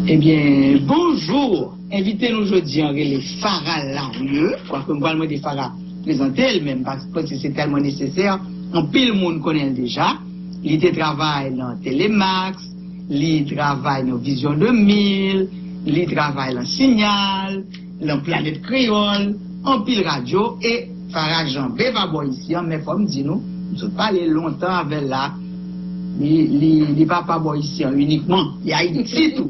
Eh bien, bonjour. Invitez-nous aujourd'hui en les Farah Larieux, quoique moi des Farah présenter elle-même parce que c'est tellement nécessaire. En pile monde connaît déjà. Il travaille dans Télémax, il travaille dans Vision 2000, il travaille dans Signal, dans Planète Créole, en pile radio et Farah Jean-B va boire ici, mais comme dit nous parlé longtemps avec là. Il va pas boire ici uniquement, il y a ici tout.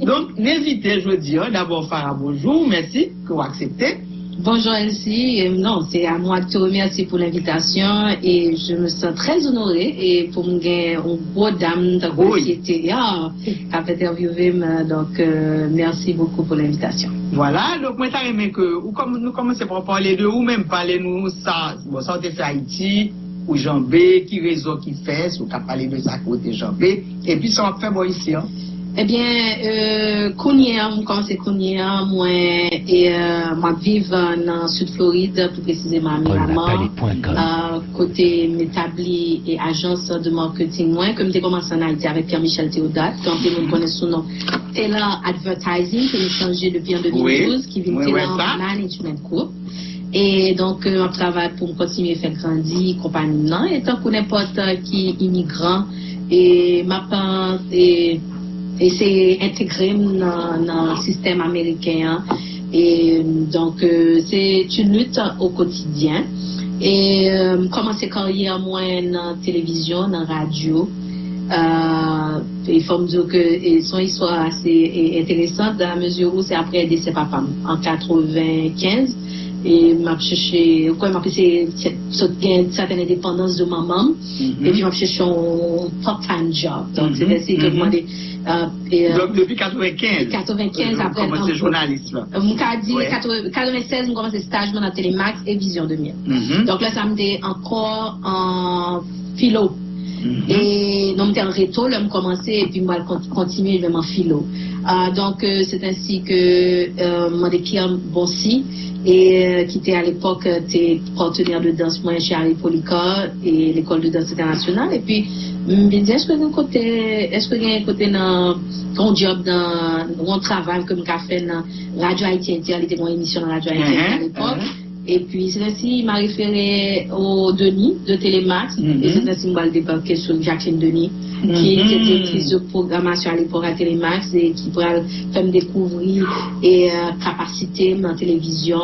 Donc, n'hésitez, je veux dire, d'abord Farah, bonjour, merci que vous acceptez. Bonjour Elsie, non, c'est à moi de te remercier pour l'invitation et je me sens très honorée et pour me gagner une grosse dame de la société qui a interviewé, donc merci beaucoup pour l'invitation. Voilà, donc moi j'ai aimé que nous commençons par parler de vous, même parler nous ça, bon ça on fait Haïti, ou Jean B, qui réseau qui fait, ou qui a parlé de ça côté Jean B, et puis ça va faire bon ici, hein. Eh bien, Kounia, moi vive dans Sud Floride, plus précisément à Miramar, côté m'établi et agence de marketing, moi, comme j'ai commencé en Haïti avec Pierre-Michel Théodate, quand on connaît son nom, Taylor Advertising, que j'ai changé depuis en 2012, qui vient Taylor Management Group. Et donc, on travaille pour continuer à faire grandir compagnie, non, et tant qu'on n'importe qui immigrant, et ma part, et c'est intégré dans le système américain. Et donc, c'est une lutte au quotidien. Et commencer carrière moi dans la télévision, dans la radio. Il faut me dire que son histoire assez intéressante dans la mesure où c'est après le décès de papa en 95. Et m'a cherché quoi m'a fait certaine indépendance de maman et puis m'a cherché un part-time job donc c'est que moi donc depuis 95 après commencé journalisme m'a dit 96 j'ai commencé stage dans Télémax et Vision 2000 donc là ça me dit encore en philo. Et donc en réto là me commencer et puis moi continuer même en philo donc c'est ainsi que moi des Pierre Bonsi et qui était à l'époque partenaire de danse moi chez Harry Policar et l'école de danse internationale et puis me dit est-ce que il y a un côté dans ton job dans mon travail comme qu'a fait dans Radio Haïti elle était mon émission dans Radio Haïti à l'époque. Et puis, c'est ainsi, il m'a référé au Denis de Télémax. Et c'est ainsi qu'il m'a débarqué sur Jacqueline Denis, qui était directrice de programmation à l'époque à Télémax et qui pourrait faire me découvrir et capacité dans la télévision.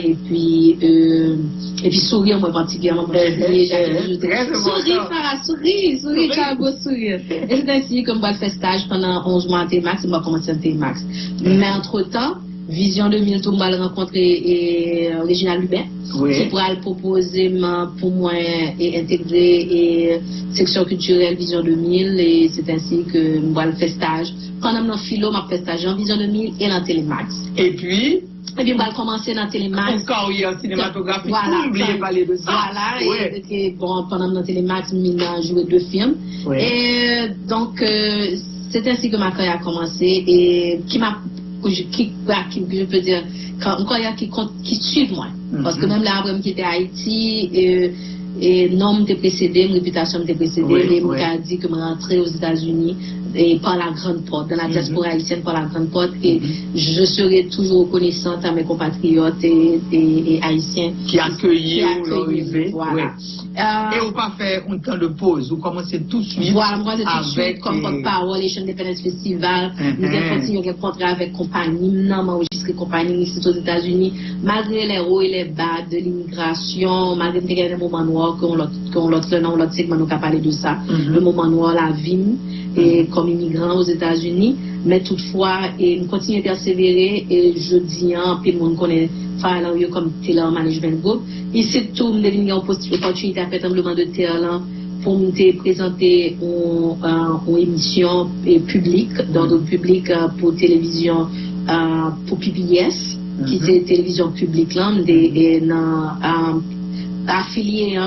Et puis sourire, moi, particulièrement. Souris, Farah, souris, tu as un beau sourire. Et c'est ainsi que moi, fait stage pendant 11 mois à Télémax et moi, commencé à Télémax. Mais entre-temps, Vision 2000, tout le monde rencontré Réginald Lubin, qui pourra le proposer pour moi et intégrer et section culturelle Vision 2000 et c'est ainsi que moi le fait stage. Pendant mon philo, m'a fait stage en Vision 2000 et dans Télémax. Et puis on va commencer dans Télémax. Une carrière cinématographique, voilà, oubliez parler de ça. Voilà, et bon, pendant mon Télémax, j'ai joué 2 films. Et donc, c'est ainsi que ma carrière a commencé et qui m'a je peux dire encore qui suivent moi parce que même là après qui était à Haïti et nom m'était précédé, mon réputation m'était précédé et m'a dit que je rentrais aux États-Unis et par la grande porte dans la diaspora haïtienne par la grande porte et je serai toujours reconnaissante à mes compatriotes et haïtiens qui accueillent voilà. Et on pas faire un temps de pause, vous commencez tout de suite. Voilà, moi c'est tout de suite comme porte-parole, les Independence Festival, nous avons continué à contrat avec compagnie, nous avons enregistré compagnie ici aux États-Unis, malgré les hauts et les bas de l'immigration, malgré des moments noirs qu'on l'autre segment nous a parlé de ça, le moment noir, la vie, et comme immigrant aux États-Unis, mais toutefois, et nous continuons à persévérer, et je dis, puis le monde connaît Farah comme Taylor Management Group. Ici, tout le monde a une opportunité à faire tremblement de terre pour me présenter une émission publique, d'ordre public pour télévision, pour PBS, qui c'est télévision publique là, affiliée,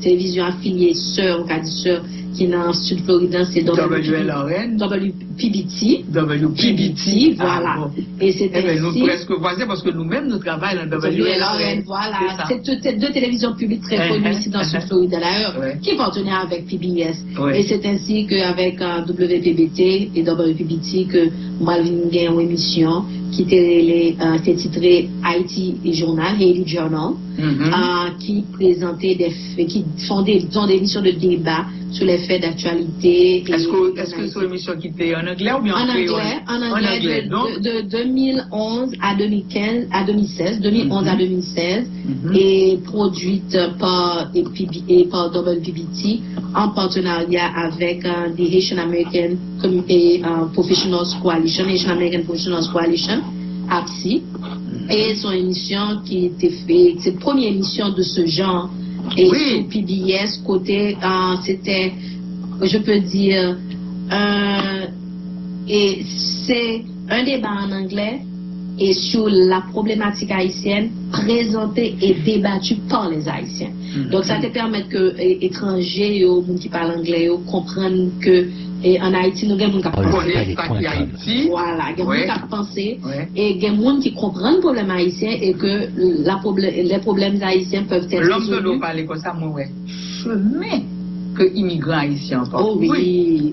télévision affiliée, sœur, on va dire sœur, qui est dans le sud Floride, c'est WLRN. WPBT, voilà. Bon. Et c'est nous presque voisins parce que nous-mêmes nous travaillons dans WLRN. Voilà. C'est deux télévisions publiques très connues ici dans le sud Floride d'ailleurs, qui partenaient avec PBS. Et c'est ainsi qu'avec WPBT et WPBT que moi j'ai une émission qui était titrée Haïti Journal, Haiti Journal, qui présentait qui font des émissions de débat sur les faits d'actualité. Est-ce que c'est une émission qui était en anglais ou bien en créole? En anglais, de 2011 à 2016, 2011 à 2016, et produite par WPBT en partenariat avec the Haitian American Professionals Coalition, Haitian American Professionals Coalition, APSI, et son émission qui était faite, c'est la première émission de ce genre, et sur PBS, côté, c'était, je peux dire, et c'est un débat en anglais et sur la problématique haïtienne présentée et débattue par les Haïtiens. Donc ça te permet que étrangers ou gens qui parlent anglais comprennent que en Haïti nous avons Haïti. Voilà, il y a des gens qui pensent et il y a des gens qui comprennent le problème haïtien et que les problèmes haïtiens peuvent être résolus. L'homme de l'eau parle comme ça, moi, chemin que immigrants haïtiens partent.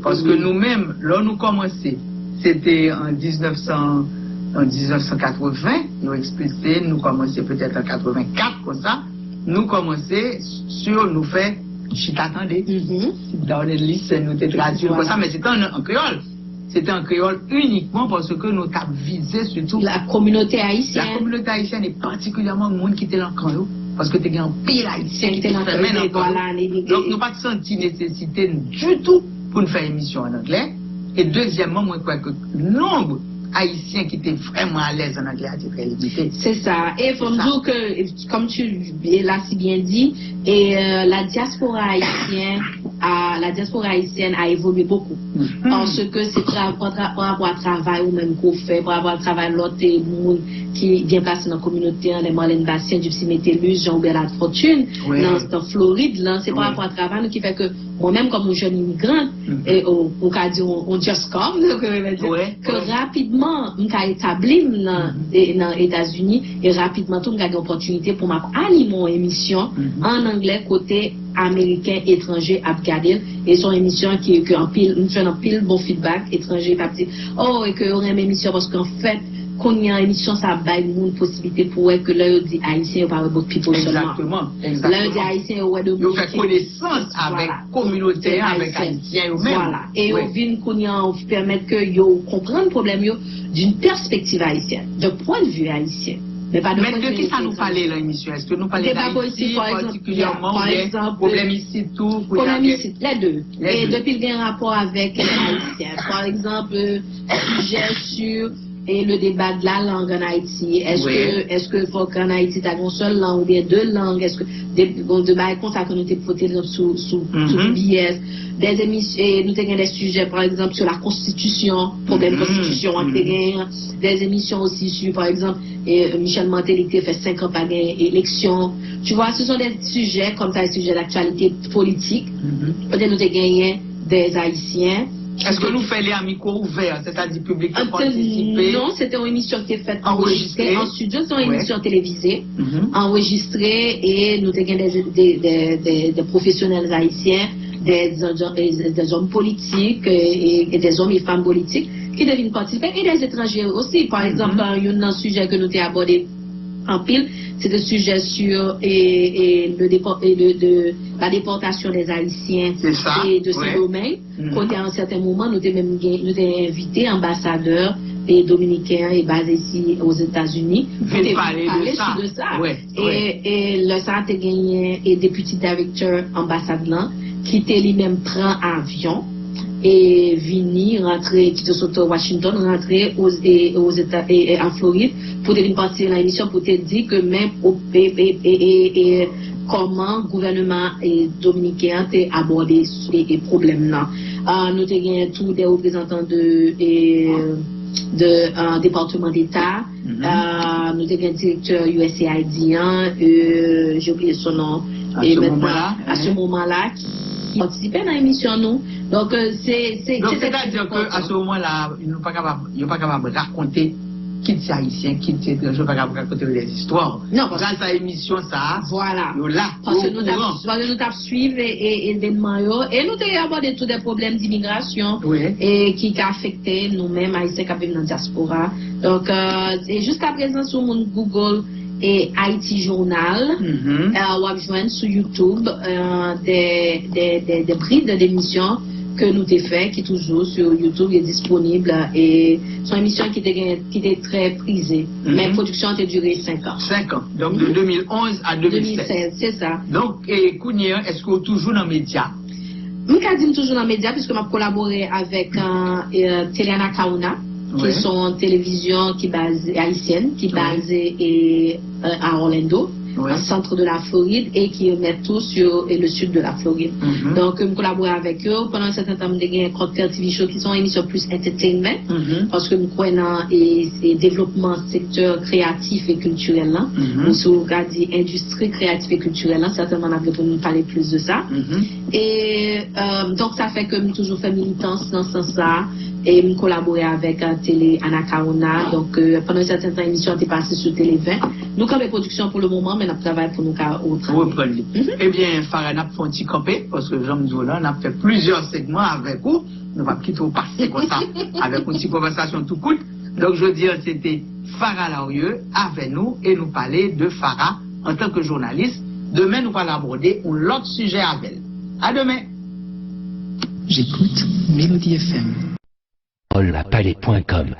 Parce que nous-mêmes, là nous commençons, c'était en 1980, nous expliquons, nous commençons peut-être en 84 comme ça, nous commençons sur nous faire chita attendez. Dans les listes, nous t'es traduit comme ça, mais c'était en créole. C'était en créole uniquement parce que nous t'avons visé surtout la communauté haïtienne. La communauté haïtienne est particulièrement le monde qui était dans le camp, parce que tu as un pile haïtien qui était dans le camp. Donc nous pas senti nécessité du tout pour nous faire émission en anglais. Et deuxièmement, moi je crois que le nombre haïtiens qui étaient vraiment à l'aise en anglais a été très limité. C'est ça. Et il faut me dire que, comme tu l'as si bien dit, et la diaspora haïtienne a évolué beaucoup. Parce que c'est par rapport à travail ou même qu'on fait, par rapport à travail l'autre monde qui vient passer dans la communauté, les Marlène Bastien, du Métellus, Jean-Bernard Fortune, dans Floride, là, c'est par rapport à travail qui fait que moi-même comme un jeune immigrant, et on a dit on just come, que rapidement on a établi dans les États-Unis et rapidement on a eu l'opportunité pour m'animer une émission en anglais côté américain étranger à regarder et son émission qui fait un pile bon feedback étranger pas dit et que on a une émission parce qu'en fait qu'on y a une émission ça baille une possibilité pour que là dit haïtien par beaucoup people seulement là dit haïtien ouais de faire connaissance avec communauté avec haïtien eux même voilà et on vient qu'on y a permettre que yo comprendre problème yo d'une perspective haïtienne de point de vue haïtien. Mais de qui ça nous parlait l'émission? Est-ce que nous parlons d'Haïti particulièrement par exemple, problème ici tout? Problème ici, les deux. Et depuis qu'il y a un rapport avec les Haïtiens. Par exemple, sujet sur le débat de la langue en Haïti. Est-ce que faut qu'en Haïti tu as une seule langue ou bien deux langues? Est-ce que des débats comme ça que nous t'ai porté sous BS? Des émissions, nous avons des sujets par exemple sur la constitution, problème constitution, des émissions aussi sur par exemple Michel Mantelité fait 5 ans pas gagné élection. Tu vois, ce sont des sujets comme ça, des sujets d'actualité politique. Peut-être nous avons gagné des Haïtiens. Est-ce que nous faisons les amicaux ouverts, c'est-à-dire public qui participer? Non, c'était une émission qui était faite enregistrée en studio, c'est une émission télévisée, enregistrée, et nous avons des professionnels haïtiens, des hommes politiques et des hommes et femmes politiques qui deviennent participer, et des étrangers aussi. Par exemple, il y a un sujet que nous avons abordé en pile, c'est le sujet sur la déportation des Haïtiens et de ces domaines. Quand à un certain moment, nous avons invité ambassadeurs et dominicains et basés ici aux États-Unis pour parler de ça. Et le ça a gagné et député directeur ambassade là qui était lui-même prend avion et venir rentrer qui te sauté à Washington, rentrer aux États et en Floride pour venir partir dans l'émission pour te dire que même au comment le gouvernement dominicain a abordé ces problèmes là. Nous avons tous des représentants de département d'État, nous avons un directeur USAID, j'ai oublié son nom, à ce moment-là qui participaient dans l'émission nous. Donc c'est-à-dire qu'à ce moment-là, ils ne sont pas capables de raconter qui est haïtien, qui est étranger, pas capable de raconter des histoires. Non, grâce à l'émission ça. Voilà. Là, parce que nous avons suivi l'événement et nous avons abordé tous les problèmes d'immigration et qui affectaient nous-mêmes haïtiens qui vivent dans la diaspora. Donc jusqu'à présent sur mon Google et Haïti Journal, on va joindre sur YouTube des brides d'émissions que nous avons fait, qui toujours sur YouTube est disponible et son émission qui était très prisée. Mais la production a duré 5 ans. 5 ans, donc de 2011 à 2016. C'est ça. Donc, Kounia, est-ce que vous êtes toujours dans les médias? Je suis toujours dans les médias puisque je collaboré avec Téléana Kauna, qui sont une télévision qui base haïtienne, qui basée à Orlando. Au centre de la Floride et qui met tout sur le sud de la Floride. Donc, je collabore avec eux. Pendant un certain temps, je suis en Cocktail TV Show qui sont émissions plus entertainment parce que je crois dans le développement secteur créatif et culturel. Ou si vous regardez industrie créative et culturelle, certainement, on a besoin de parler plus de ça. Et donc, ça fait que je toujours fait militance dans ce sens-là. Et je collabore avec Télé Anakaona. Donc, pendant un certain temps, l'émission est passée sur Télé 20. Nous, comme les productions pour le moment, mais on travaille pour nous au travail. Eh bien, Farah, n'a pas fait campé, parce que Jean Mzoula, on a fait plusieurs segments avec vous. Nous va quitter au passé comme ça, avec une petite conversation tout court. Donc, je veux dire, c'était Farah Laurieux avec nous et nous parler de Farah en tant que journaliste. Demain, nous allons aborder un autre sujet avec elle. À demain. J'écoute Mélodie FM. Palais.com.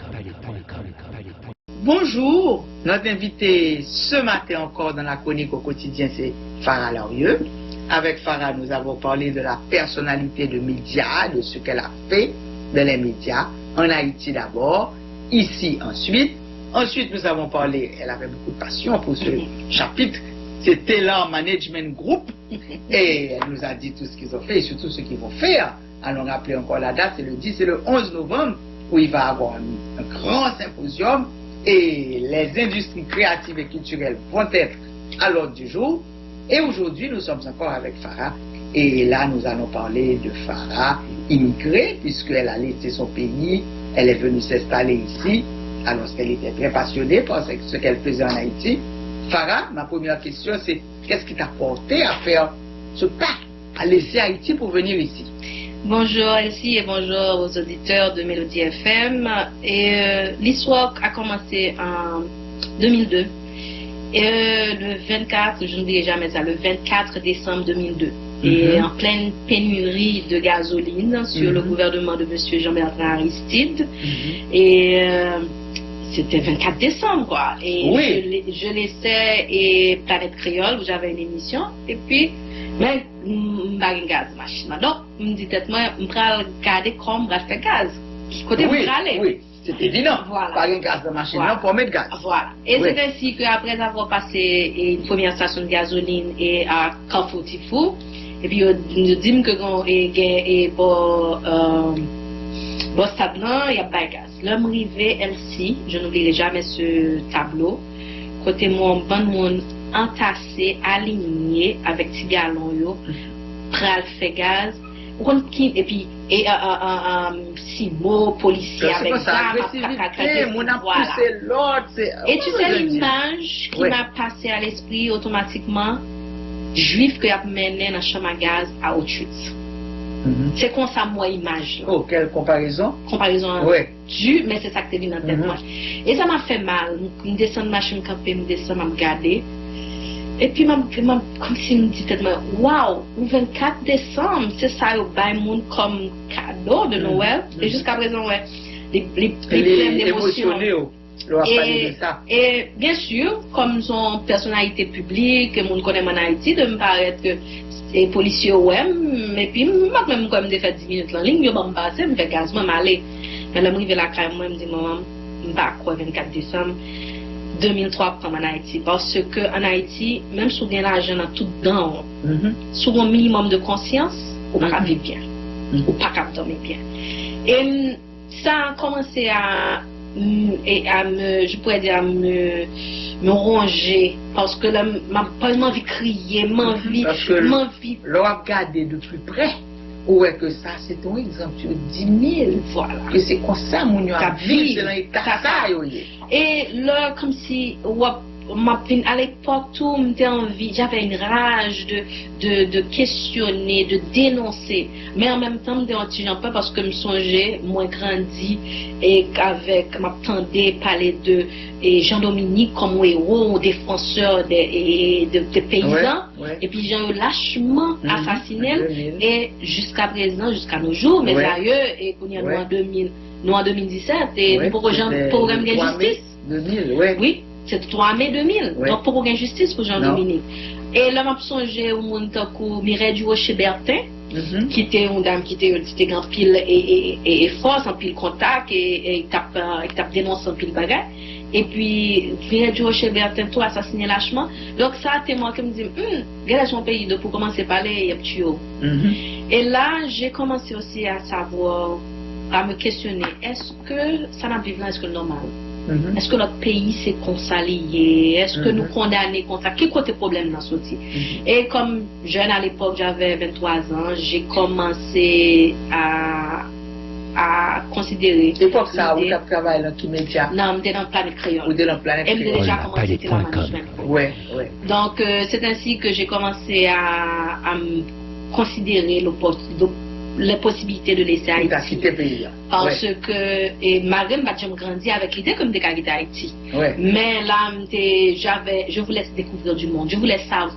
Bonjour, notre invité ce matin encore dans la chronique au quotidien, c'est Farah Laurieux. Avec Farah, nous avons parlé de la personnalité de médias, de ce qu'elle a fait dans les médias, en Haïti d'abord, ici ensuite. Ensuite, nous avons parlé, elle avait beaucoup de passion pour ce chapitre, c'était leur management group, et elle nous a dit tout ce qu'ils ont fait et surtout ce qu'ils vont faire. Allons rappeler encore la date, c'est le 10 et le 11 novembre, où il va y avoir un grand symposium et les industries créatives et culturelles vont être à l'ordre du jour. Et aujourd'hui, nous sommes encore avec Farah. Et là, nous allons parler de Farah immigrée, puisqu'elle a laissé son pays, elle est venue s'installer ici, alors qu'elle était très passionnée par ce qu'elle faisait en Haïti. Farah, ma première question, c'est qu'est-ce qui t'a porté à faire ce pas, à laisser Haïti pour venir ici? Bonjour Elsie et bonjour aux auditeurs de Mélodie FM. Et l'histoire a commencé en 2002. Et le 24, je n'oublierai jamais ça, le 24 décembre 2002. Et en pleine pénurie de gasoline sur le gouvernement de M. Jean-Bertrand Aristide. Et c'était 24 décembre, quoi. Et je laissais et Planète Créole, où j'avais une émission. Et puis, mais je n'ai pas de gaz machine. Donc, je me dis peut-être, moi, je vais regarder comment je fais gaz. Côté oui, c'est évident. Voilà. Pas de gaz de machine, non, pour mettre gaz. Voilà. Et c'est ainsi qu'après avoir passé une première station de gasoline et à Carrefour Tifou, et puis, je dis que il stade là, il y a pas de gaz. L'homme rivé, elle-ci, je n'oublierai jamais ce tableau. Côté mon bon monde entassé, aligné avec petit galon yo, pral fait gaz. Et puis Simo, policier avec ça, et tu sais l'image qui m'a passé à l'esprit automatiquement, juif qui a mené dans la chambre à gaz à Auschwitz. C'est comme ça, moi, image. Oh, quelle comparaison? Comparaison due, mais c'est ça que tu venu dans tête moi. Et ça m'a fait mal. Je descends de machine campée, je descends, je me regarder. Et puis, comme si je me disais, waouh, le 24 décembre, c'est ça, au bail monde comme cadeau de Noël. Et jusqu'à présent, les pleines d'émotions. Et bien sûr, comme son personnalité publique, que monde connaît en Haïti, de me paraître que les policiers, mais puis, même quand je fais 10 minutes en ligne, je vais me passer, je me fais gaz, je vais m'aller. Mais là, je arrive à la crème, je me dis, maman, je ne vais pas croire 24 décembre 2003 comme en Haïti. Parce qu'en Haïti, même si on a l'argent dans tout dedans, sur un minimum de conscience, on ne peut pas vivre bien. On ne peut pas dormir bien. Et ça a commencé à je pourrais dire, à me ronger. Parce que là, pas envie de crier, m'envie. L'on a regardé de plus près. Ou est que ça, c'est ton exemple, tu 10 000. Voilà. Que c'est comme ça, mon yo a vu, c'est dans les cassas. Et là, comme si, à l'époque, tout m'était envie, j'avais une rage de questionner, de dénoncer. Mais en même temps, je m'étais un peu parce que je me songeais, moi grandi, et qu'avec, m'attendais parler de Jean-Dominique comme héros, défenseur des paysans. Ouais. Et puis j'ai eu lâchement assassiné. Et jusqu'à présent, jusqu'à nos jours, mes aïeux, et qu'on y a nous en 2017, et nous pour programme de justice. 2000, oui. C'est 3 mai 2000. Donc, pour aucune justice pour Jean-Dominique. Et là, je songé au monde comme Mireille du Rocher-Bertin, qui était une dame qui était en pile et force, en pile contact, et tape dénonce en pile bagarre. Et puis, Mireille du Rocher-Bertin, tout assassiné lâchement. Donc, ça, c'est moi qui me dis, regarde son pays, pour commencer à parler, il y a tué. Et là, j'ai commencé aussi à savoir, à me questionner, est-ce que ça n'a pas est-ce que le normal? Est-ce que notre pays s'est consalié? Est-ce que nous condamnons contre ça? Quel côté problème dans ce type? Et comme jeune à l'époque, j'avais 23 ans, j'ai commencé à considérer. L'époque, ça, vous avez travaillé dans quel média? Non, j'étais dans le Planète Créole. Vous étiez dans le Planète Créole. Et j'ai déjà commencé à management. Ouais. Donc, c'est ainsi que j'ai commencé à me considérer les possibilités de laisser Haïti. Parce que, et malgré que j'ai grandi avec l'idée que je quitter Haïti. Mais là, je voulais découvrir du monde. Je voulais savoir,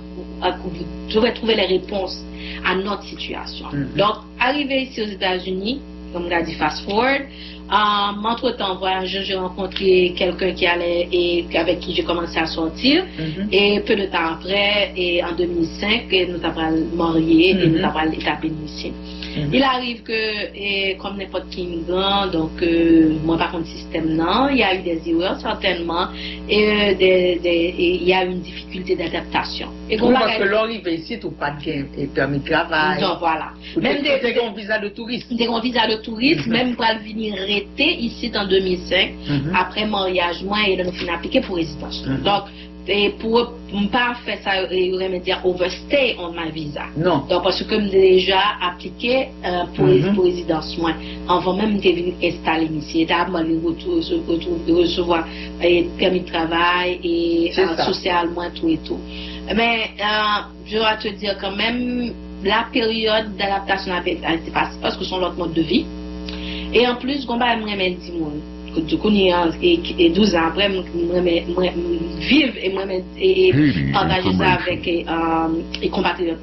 je voulais trouver les réponses à notre situation. Donc, arrivé ici aux États-Unis, comme on a dit fast forward, entre-temps, j'ai rencontré quelqu'un qui allait et avec qui j'ai commencé à sortir. Et peu de temps après, et en 2005, nous avons marié et nous avons établi ici. Il arrive que, comme n'importe qui immigrant, donc moi par contre système non, il y a eu des erreurs certainement, et il y a eu une difficulté d'adaptation. Et parce que l'arrivée ici, tu pas de permis de travail. Donc voilà. Même des visas de tourisme. Des visas de tourisme, même pour venir rester ici en 2005, après mariage, moi, et nous finissons appliquer pour résidence. Donc, et pour ne pas faire ça, il aurait me dire overstay on ma visa. Non. Donc, parce que j'ai déjà appliqué pour résidence, moi, avant même de venir installer ici, d'abord recevoir permis de travail et socialement, tout et tout. Mais, je dois te dire quand même, la période d'adaptation a été passée parce que c'est l'autre mode de vie. Et en plus, on va me dire, du coup, et 12 ans après, vivre et partager ça avec les compatriotes.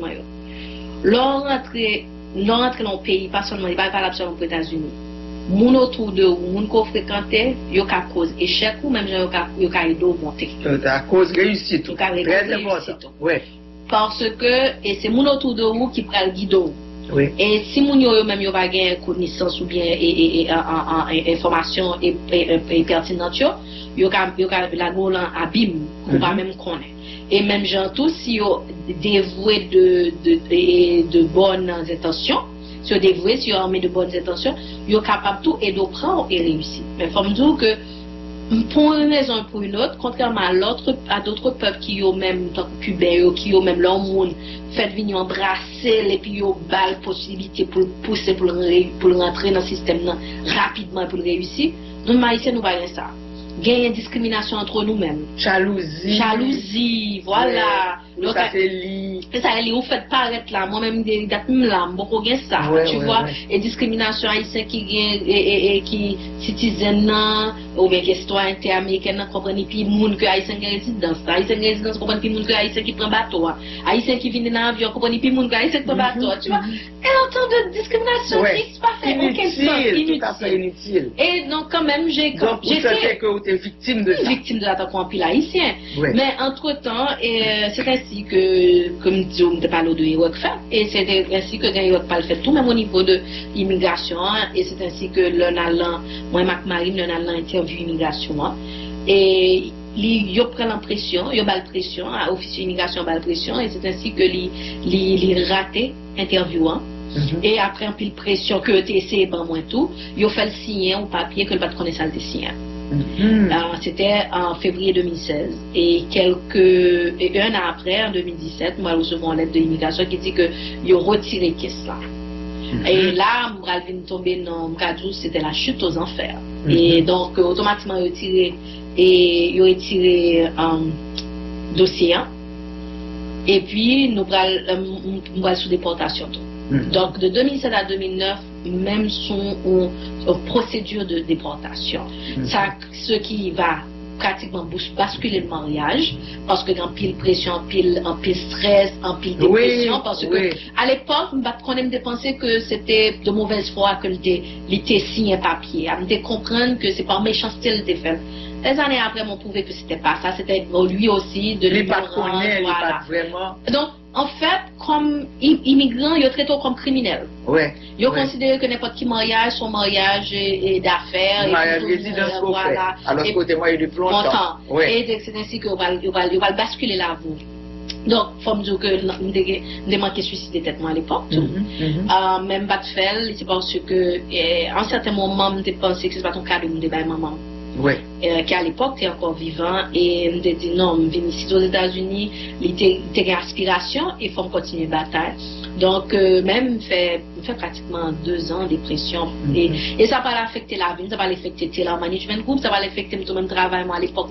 L'on rentre dans le pays, pas seulement, il va pas seulement aux États-Unis. Moun autour de vous, moun qu'on fréquentait, yo ka cause échec ou même yo ka aido monter. À cause réussite. Très important. Ouais. Parce que, et c'est moun autour de vous qui prend le guidon. Oui. Et si moun yo même yo pas gain connaissance ou bien information et pertinente yo ka la golan abîme ou pas même connaît. Et même gens tous si yo dévoué de bonnes intentions, si yo dévoué si yo armé de bonnes intentions, yo capable tout et de prendre et réussir. Mais faut me dire que pour une raison ou pour une autre, contrairement à d'autres peuples qui ont même, tant que cubains, qui ont même leur monde, fait venir embrasser et puis ont balle possibilité pour pousser, pour rentrer dans le système rapidement pour réussir, nous, Haïtiens, nous voyons ça. Gagner une discrimination entre nous-mêmes. Jalousie, voilà. Donc, ça c'est li. Ça, vous faites paraître là, moi-même, des dates là, beaucoup gain ça, tu vois. Et discrimination haïtienne qui gagne, et qui citoyen, ou bien qui citoyen inter-américain, comprennent puis moun que haïtien qui résidence. Haïtien qui résidence, comprennent puis moun que haïtien qui prend bateau. Haïtien qui vient dans l'avion, comprennent puis moun que haïtien qui prend bateau, tu vois. Et autant de discrimination qui pas fait aucun sens. Tout à fait inutile. Et donc, quand même, j'ai que vous êtes victime de ça. Victime de l'attaque en pile haïtien. Mais entre-temps, c'est ainsi que, comme dit, on ne parle de Irak fait, et c'est ainsi que Irak pas le fait tout, même au niveau de l'immigration, et c'est ainsi que l'on allant, moi, Mac Marine, l'on allant interview immigration, et il prend l'impression, il y a la pression, officier immigration a la pression, et c'est ainsi que il raté interviewant. Et après un pile pression que tu essayes ben moins tout, il fait le signer au papier que le pas de connaissance de signer. C'était en février 2016. Et un an après, en 2017, moi, recevons une lettre de l'immigration qui dit que ils ont retiré la caisse là. Et là, je suis tombé dans le cadre, c'était la chute aux enfers. Et donc, automatiquement, ils ont retiré dossier. Et puis, nous allons sous déportation. Donc, de 2007 à 2009, même son procédure de déportation. Ça, ce qui va pratiquement basculer le mariage, parce que dans pile pression, en pile stress, en pile dépression, parce que à l'époque, on aime penser que c'était de mauvaise foi que l'été signé papier. On me comprendre que c'est par méchanceté le fait. Des années après, on prouvait que c'était pas ça, c'était lui aussi de l'ignorance. Voilà. Vraiment. Donc, en fait, comme immigrant, il est traité comme criminel. Il considère que n'importe qui mariage, son mariage est d'affaires. Mariage résidence qu'on fait. Alors, côté moi, il est plus longtemps. Et c'est ainsi qu'il va basculer la vie. Donc, il faut me dire que nous avons suicidé tête-moi à l'époque. Même Batfel, c'est parce que, à un certain moment, je pensais que ce n'était pas ton cas de nous débattre maman. Qui à l'époque était encore vivant et me dit non, je viens ici aux États-Unis, il était une aspiration et il faut continuer la bataille. Donc, même fait pratiquement 2 ans de dépression. Et ça va affecter la vie, ça va affecter le management group, ça va affecter tout mon travail. Moi, à l'époque,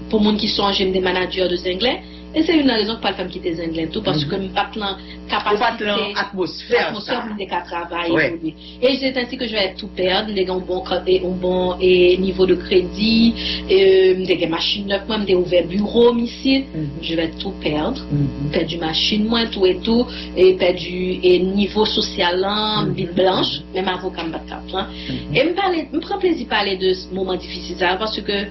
pour les gens qui sont des managers de anglais. Et c'est une raison pour pas le faire quitter les anglais, tout parce que je n'ai pas de capacité, atmosphère de travail. Et c'est ainsi que je vais tout perdre, j'ai un bon niveau de crédit, j'ai des machines neuves, j'ai ouvert bureau ici, je vais tout perdre, perdre machine moins tout et perdre niveau social vite blanche, même avocat me battre. Et me prend plaisir à parler de ce moment difficile parce que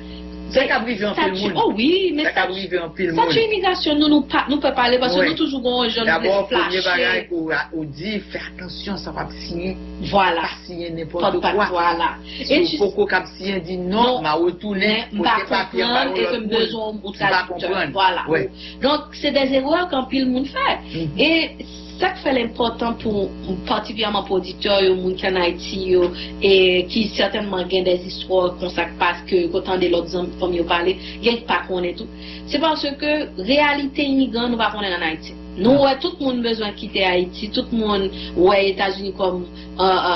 ça a arrivé en pile monde. Oh oui, mais ça a arrivé en pile monde. Ça tue l'immigration, nous pouvons parler parce que nous toujours avons un jeune d'abord, premier bagage qu'on dit, fais attention, ça va signer. Voilà. Pas signer n'importe quoi. Voilà. Et tu beaucoup cap signer dit non, m'a retourné, pas comprendre et que besoin de traducteur. Voilà. Donc c'est des erreurs qu'un pile monde fait. Et ça qui fait l'important particulièrement pour auditeurs et gens qui en Haïti et qui certainement gagnent des histoires qu'on sait parce que quand on est l'autre comme il parlait, gagne pas qu'on est tout. C'est parce que réalité immigrante nous va connaître en Haïti. Nous tout le monde besoin de quitter Haïti, tout le monde États-Unis comme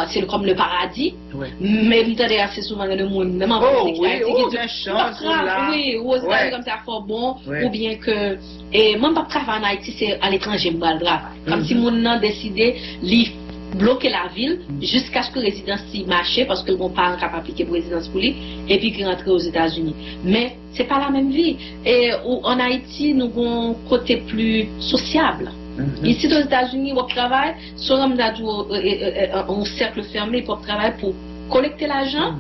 c'est comme le paradis. Mais vous avez assez souvent de monde même en Haïti qui dit chance là. Oui, ou comme ça fort bon ou bien que et même pas travailler en Haïti c'est à l'étranger mal travail. Comme si mon a décidé bloquer la ville jusqu'à ce que la résidence y marche parce que mon parent capable d'appliquer pour résidence pour lui et puis qu'il rentre aux États-Unis. Mais c'est pas la même vie. Et en Haïti, nous avons un côté plus sociable. Ici aux États-Unis, on travaille, sur un cercle fermé pour travailler pour collecter l'argent,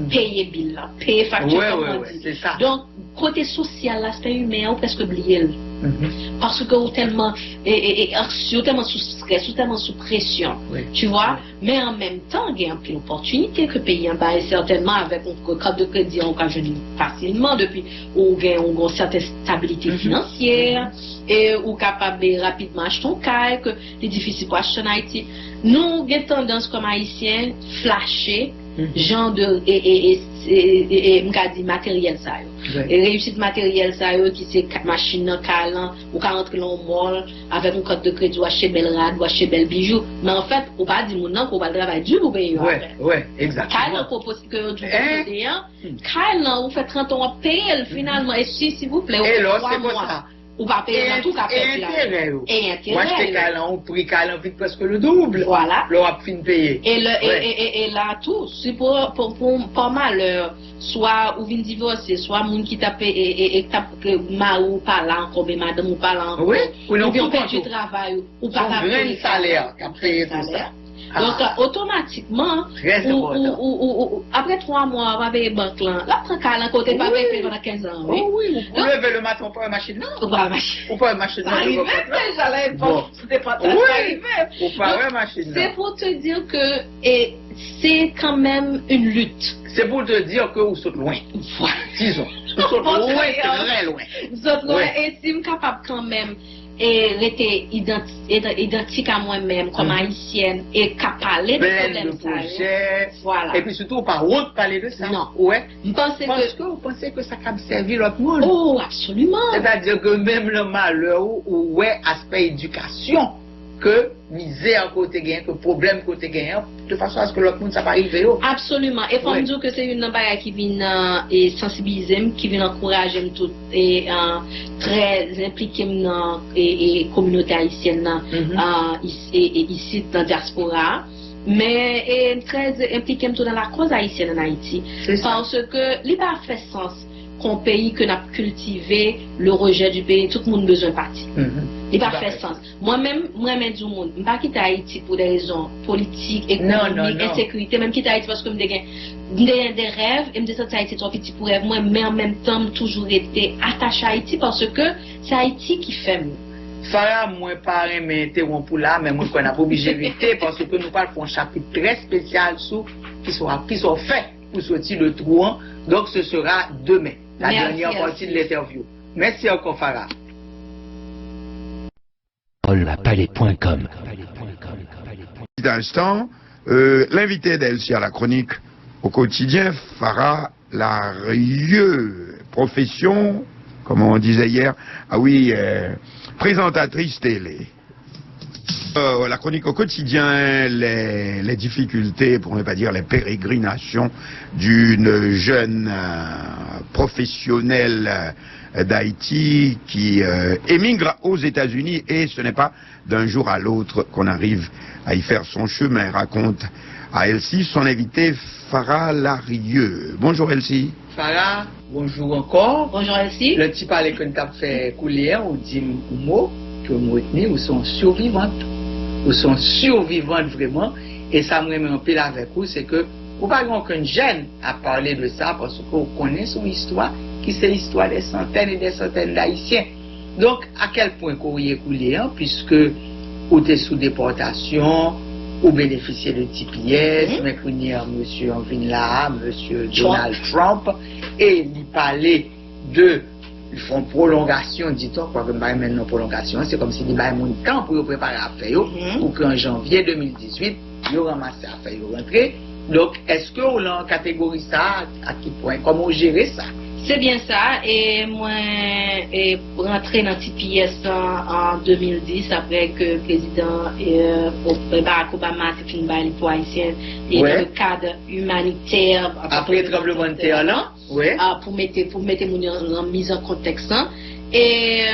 payer bill, payer facture. C'est ça. Donc, côté social, l'aspect humain, on presque oublié. Parce que tellement anxieux, tellement sous stress, tellement sous pression, tu vois. Mais en même temps, il y a une opportunité que payer un bail certainement avec un carte de crédit en cas facilement depuis où il y a une certaine stabilité financière et ou capable de rapidement acheter un caille que c'est difficile pour acheter en Haïti. Nous avons tendance comme Haïtiens flasher genre de matériel ça et réussite matériel ça qui c'est machine calan ou quand entrer dans le mall avec un carte de crédit ou acheter belle rad ou acheter belle bijoux mais en fait on pas dire maintenant qu'on va travailler dur pour payer exactement calan propose que du calan on fait 30 ans à payer finalement et s'il vous plaît et là c'est pas ça ou va payer dans tout cas intérêt. Moi, je t'ai pris câlin vite presque le double. Voilà. L'on a fin payé. Et là, tout, c'est pour pas mal, soit ou vin divorcer, soit moun qui tape et tape ma ou pas là encore, mais madame ou pas là encore. Oui, ou bien perd du travail, ou pas un grand salaire qui a payé tout ça. Donc, automatiquement, après 3 mois, on va payer banque là. Là, prend câlin côté, pas payer pendant 15 ans. Oui, vous levez le matin, on peut machine. On peut machine. On peut machine. J'allais pas, c'était pas très arrivé. On peut machine. C'est pour te dire que c'est quand même une lutte. C'est pour te dire que vous êtes loin. Disons. Vous êtes loin, très loin. Vous êtes loin. Et si vous êtes capable quand même et rester identique à moi-même comme haïtienne et qu'à parler de problèmes projets. Voilà. Et puis surtout, pas honte parler de ça. Non. Ouais. Parce que vous pensez que ça peut servir l'autre monde? Oh, absolument. C'est-à-dire que même le malheur ou ouais, aspect éducation, que misère côté gain, que problème côté gain, de façon à ce que l'autre monde ça va arriver. Absolument. Et pour me dire que c'est une barrière qui vient et sensibiliser, qui vient encourager tout et très impliqué dans et communauté haïtienne ici dans la diaspora. Mais très impliqué dans la cause haïtienne en Haïti. Parce que il n'a pas fait sens qu'un pays que n'a cultivé le rejet du pays, tout le monde a besoin de partir. Il n'a pas fait sens. Moi-même du monde, je ne vais pas quitter Haïti pour des raisons politiques, économiques, insécurité, même quitter Haïti parce que j'ai des rêves, et je me dis que Haïti est trop petit pour rêve, moi, mais en même temps, j'ai toujours été attaché à Haïti parce que c'est Haïti qui fait. Farah, moi, pas m'interrompre pour là, mais moi, qu'on n'a pas obligé d'éviter parce que nous parlons d'un chapitre très spécial qui sont faits pour sortir le trou. Donc, ce sera demain, la dernière partie de l'interview. Merci encore, Farah. Palais.com. D'instant, l'invité d'Elsie à la chronique au quotidien, Farah Larieux, profession, comme on disait hier, présentatrice télé. La chronique au quotidien, les difficultés, pour ne pas dire les pérégrinations d'une jeune professionnelle d'Haïti qui émigre aux États-Unis, et ce n'est pas d'un jour à l'autre qu'on arrive à y faire son chemin, raconte à Elsie son invité Farah Larieux. Bonjour Elsie. Farah, bonjour encore. Bonjour Elsie. Le petit parler que nous avons fait couler, on dit un mot que nous retenons, ou sont survivantes. Ou sont survivantes vraiment. Et ça me remet un peu avec vous, c'est que vous n'avez aucun gêne à parler de ça parce que vous connaissez son histoire, qui c'est l'histoire des centaines et des centaines d'Haïtiens. Donc, à quel point vous y écoulé, puisque vous êtes sous déportation, ou bénéficiez de TPS, mais vous monsieur Envinla, monsieur Donald Trump, et il parlait de, ils font prolongation, dit-on, quoi que maintenant prolongation, c'est comme s'il y a un temps pour préparer à faire, pour qu'en janvier 2018, ils ramassent à faire rentrer. Donc, est-ce que vous en catégorie ça, à quel point, comment gérer ça? C'est bien ça, et moi, rentré dans TPS en 2010, après que le président Barack Obama a fait une balle pour Haïtien, et dans le cadre humanitaire. Après le tremblement de terre, là? Pour mettre mon en mise en contexte. Et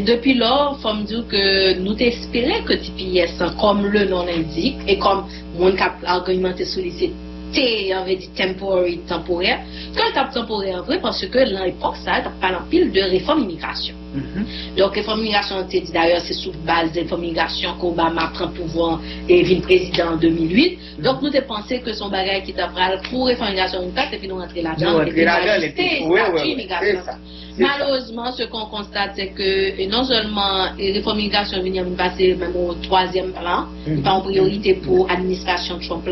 depuis lors, il faut me dire que nous espérons que TPS, comme le nom l'indique, et comme mon cap argumenté sur les on veut dire temporaire, que le temporaire vrai parce que dans l'époque ça t'as pas pile de réforme immigration. Donc réforme immigration dit d'ailleurs c'est sous base de réforme immigration qu'Obama prend pouvoir et vient président en 2008. Donc nous pensé que son bagage qui t'a pour réforme immigration une carte et puis nous rentrer là-dedans Malheureusement, ce qu'on constate, c'est que non seulement les réformes immigration viennent passer même au troisième plan, pas en priorité pour l'administration Trump,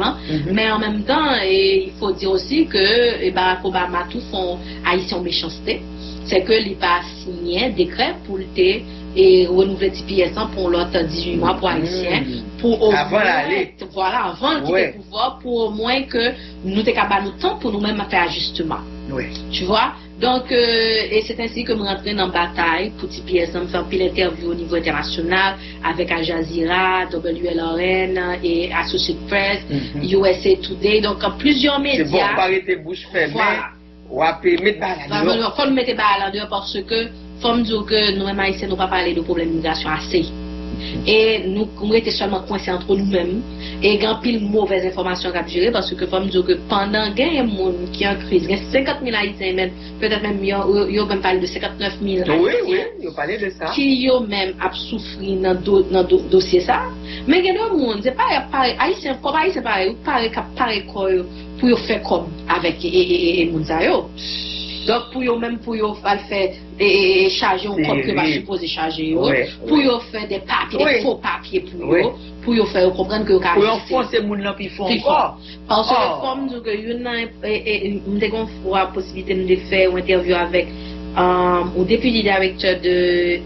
mais en même temps, il faut dire aussi que Barack Obama tout font haïtien méchanceté, c'est que il pas signé décret pour et renouveler TPS pour l'autre 18 mois pour haïtiens, pour avant l'aller. Voilà, avant le pouvoir, pour au moins que nous sommes capables de temps pour nous-mêmes faire ajustement. Tu vois? Donc, et c'est ainsi que je rentre dans la bataille pour TPS, me faire pile interview au niveau international avec Al Jazeera, WLRN et Associated Press, USA Today, donc plusieurs médias. C'est bon, pas arrêter bouche fermée. Voilà. Ou mettre balle en faut mettre balle en dehors parce que faut me dire que nous-mêmes haïtiens nous pas parler de problème d'immigration assez. Et nous étions seulement coincés entre nous-mêmes et il y a pile mauvaise information à gérer parce que faut me dire que pendant qu'il y a un monde qui est en crise, il y a 50 000 haïtiens, peut-être même il y a même parlé de 59 000 haïtiens. Oui, il a parlé de ça. Qui ont même souffert dans le dossier ça. Mais il y a un monde, c'est pas haïtien, comme haïtien pareil pour faire comme avec les gens. Donc pour faire et charger un code que va supposer charger pour faire des papiers, des faux papiers pour faire comprendre que pour enfoncer moun là puis font encore parce que comme nous que une possibilité de faire une interview avec au député directeur de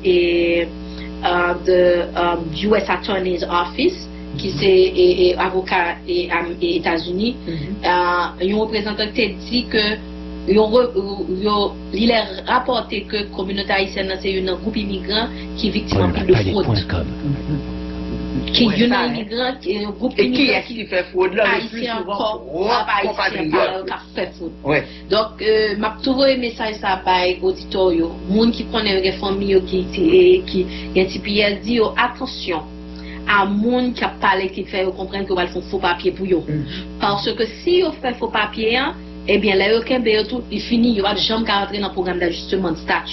US Attorney's Office, qui c'est avocat et États-Unis, un représentant qui dit que il a rapporté que la communauté haïtienne c'est un groupe immigrant qui est victime de fraude. Qui est un immigrant, un groupe immigrant qui fait fraude là, le plus souvent compatriotes qui fait fraude. Ouais. Donc, je trouve un message ça par auditoire, les gens qui connaissent les familles qui dit attention à gens qui parlent qui fait comprendre que va faire faux papier pour eux. Parce que si on fait faux papier, eh bien, là, il finit, il va jamais rentrer dans le programme d'ajustement de statut.